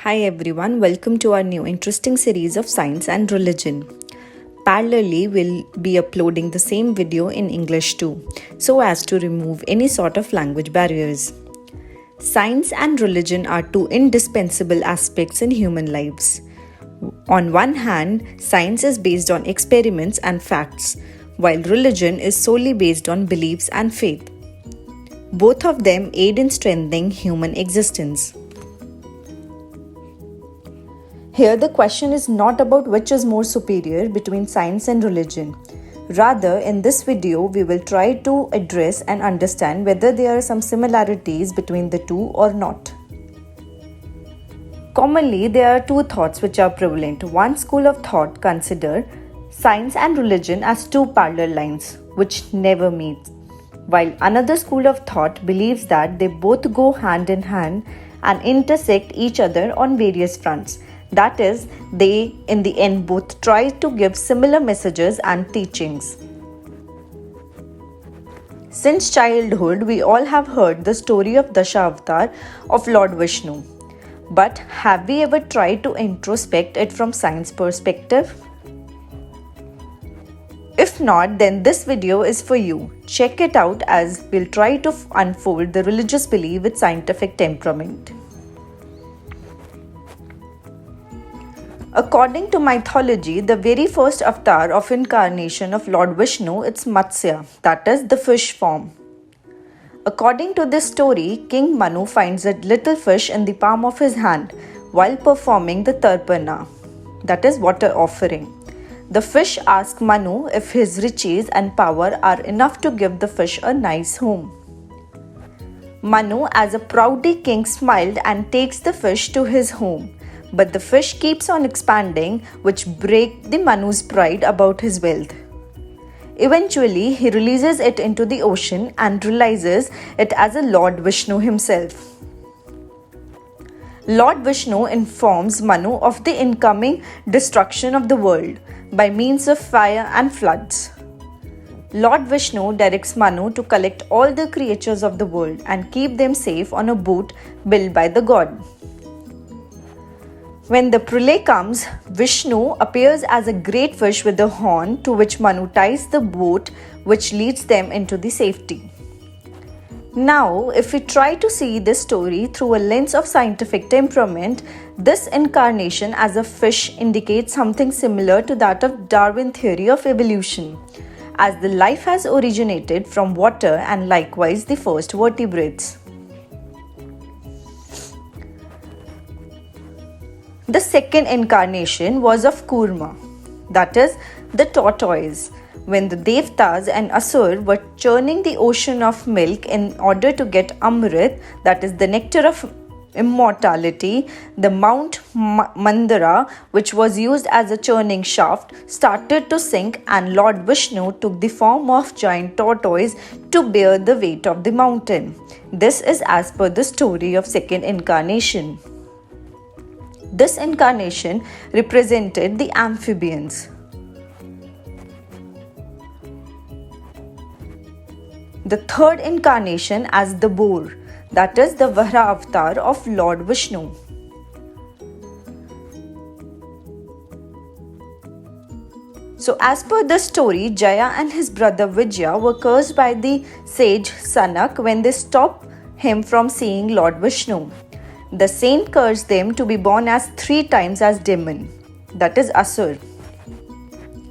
Hi everyone, welcome to our new interesting series of science and religion. Parallelly, we'll be uploading the same video in English too, so as to remove any sort of language barriers. Science and religion are two indispensable aspects in human lives. On one hand, science is based on experiments and facts, while religion is solely based on beliefs and faith. Both of them aid in strengthening human existence. Here, the question is not about which is more superior between science and religion. Rather, in this video, we will try to address and understand whether there are some similarities between the two or not. Commonly, there are two thoughts which are prevalent. One school of thought considers science and religion as two parallel lines which never meet, while another school of thought believes that they both go hand in hand and intersect each other on various fronts. That is, they in the end both try to give similar messages and teachings. Since childhood, we all have heard the story of Dashavatar of Lord Vishnu. But have we ever tried to introspect it from science perspective? If not, then this video is for you. Check it out as we'll try to unfold the religious belief with scientific temperament. According to mythology, the very first avatar of incarnation of Lord Vishnu is Matsya, that is the fish form. According to this story, King Manu finds a little fish in the palm of his hand while performing the Tarpana, that is water offering. The fish asks Manu if his riches and power are enough to give the fish a nice home. Manu, as a proudy king, smiled and takes the fish to his home. But the fish keeps on expanding, which breaks the Manu's pride about his wealth. Eventually, he releases it into the ocean and realizes it as a Lord Vishnu himself. Lord Vishnu informs Manu of the incoming destruction of the world by means of fire and floods. Lord Vishnu directs Manu to collect all the creatures of the world and keep them safe on a boat built by the god. When the pralay comes, Vishnu appears as a great fish with a horn to which Manu ties the boat, which leads them into the safety. Now, if we try to see this story through a lens of scientific temperament, this incarnation as a fish indicates something similar to that of Darwin theory of evolution, as the life has originated from water and likewise the first vertebrates. The second incarnation was of Kurma, that is, the tortoise, when the Devtas and Asur were churning the ocean of milk in order to get Amrit, that is, the nectar of immortality. The Mount Mandara, which was used as a churning shaft, started to sink, and Lord Vishnu took the form of giant tortoise to bear the weight of the mountain. This is as per the story of second incarnation. This incarnation represented the amphibians. The third incarnation as the boar, that is the Vara avatar of Lord Vishnu. So as per the story, Jaya and his brother Vijaya were cursed by the sage Sanak when they stopped him from seeing Lord Vishnu. The saint cursed them to be born as 3 times as demon, that is Asur,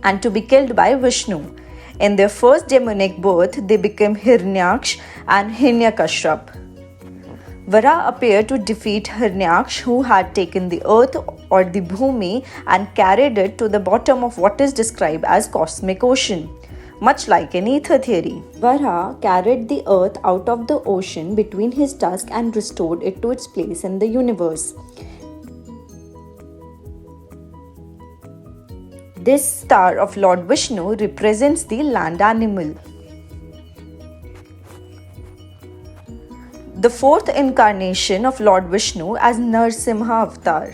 and to be killed by Vishnu. In their first demonic birth, they became Hiranyaksh and Hiranyakashrap. Vara appeared to defeat Hiranyaksh, who had taken the earth or the Bhumi and carried it to the bottom of what is described as cosmic ocean, much like an ether theory. Vara carried the earth out of the ocean between his tusks and restored it to its place in the universe. This star of Lord Vishnu represents the land animal. The fourth incarnation of Lord Vishnu as Narsimha avatar.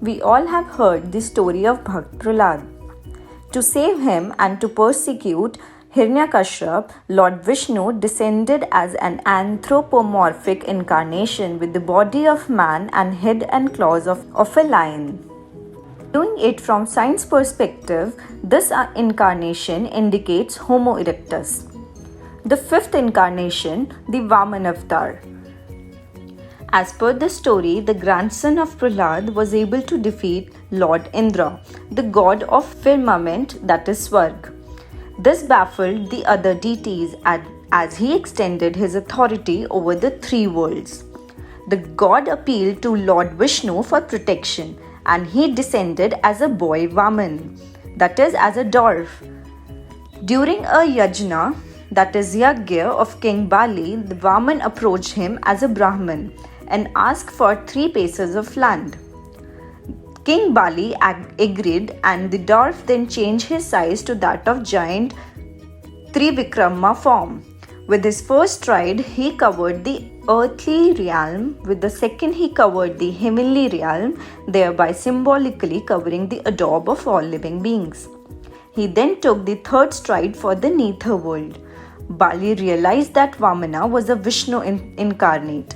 We all have heard the story of Bhakt Prahlad. To save him and to persecute Hiranyakashipu, Lord Vishnu descended as an anthropomorphic incarnation with the body of man and head and claws of a lion. Viewing it from science perspective, this incarnation indicates Homo erectus. The fifth incarnation, the Vaman avatar. As per the story, the grandson of Prahlad was able to defeat Lord Indra, the god of firmament, that is Swarg. This baffled the other deities as he extended his authority over the three worlds. The god appealed to Lord Vishnu for protection and he descended as a boy Vaman, that is as a dwarf. During a yajna, that is yagya of King Bali, the Vaman approached him as a Brahmin and asked for 3 paces of land. King Bali agreed and the dwarf then changed his size to that of giant Trivikrama form. With his first stride, he covered the earthly realm. With the second, he covered the heavenly realm, thereby symbolically covering the adobe of all living beings. He then took the third stride for the nether world. Bali realized that Vamana was a Vishnu incarnate.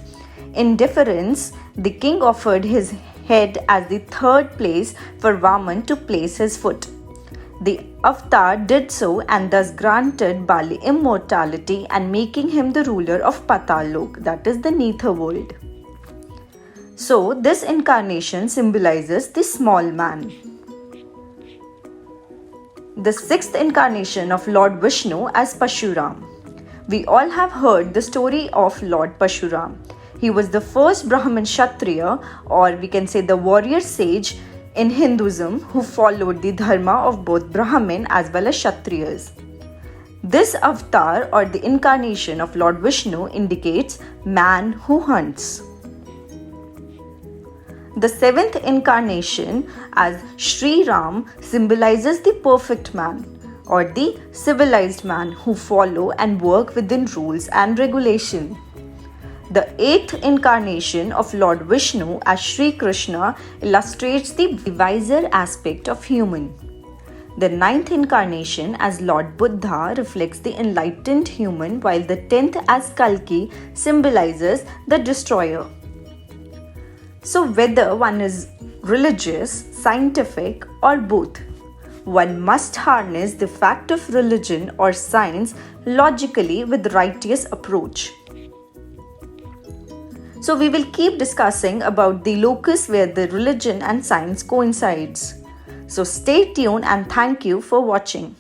In deference, the king offered his head as the third place for Vaman to place his foot. The avatar did so and thus granted Bali immortality and making him the ruler of Patalok, that is the nether world. So, this incarnation symbolizes the small man. The sixth incarnation of Lord Vishnu as Pashuram. We all have heard the story of Lord Pashuram. He was the first Brahmin Kshatriya, or we can say the warrior sage in Hinduism who followed the dharma of both Brahmin as well as Kshatriyas. This avatar or the incarnation of Lord Vishnu indicates man who hunts. The seventh incarnation as Sri Ram symbolizes the perfect man or the civilized man who follow and work within rules and regulation. The eighth incarnation of Lord Vishnu as Sri Krishna illustrates the wiser aspect of human. The ninth incarnation as Lord Buddha reflects the enlightened human, while the 10th as Kalki symbolizes the destroyer. So whether one is religious, scientific or both, one must harness the fact of religion or science logically with righteous approach. So we will keep discussing about the locus where the religion and science coincides. So stay tuned and thank you for watching.